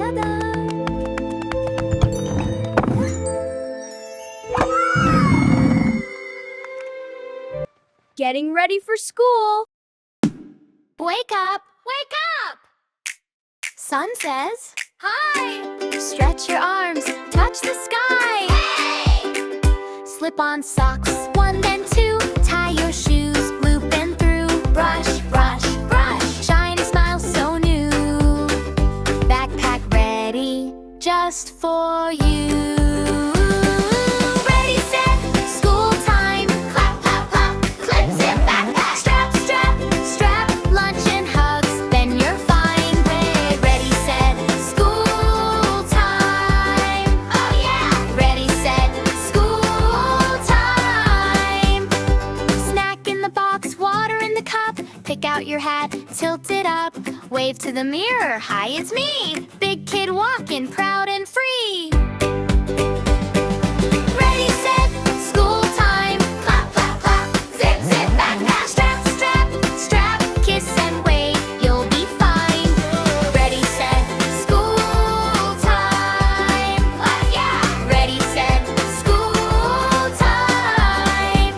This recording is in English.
Ta-da! Getting ready for school. Wake up! Wake up! Sun says, Hi! stretch your arms, touch the sky. Hey! Slip on socks, one then two. Tie your shoes, loop and through. Brush, brush, brush. Shiny smile so new. Backpack ready, just for you. Ready, set, school time. Clap, clap, clap. Clip, zip, backpack. Strap, strap, strap. Lunch and hugs, then you're fine. Ready, set, school time. Oh yeah! Ready, set, school time. Snack in the box, water in the cup. Pick out your hat, tilt it up. Wave to the mirror, hi, it's me. Big kid walking, proud and free. Ready, set, school time. Clap, clap, clap. Zip, zip, backpack. Strap, strap, strap. Kiss and wave, you'll be fine. Ready, set, school time. Oh yeah! Ready, set, school time.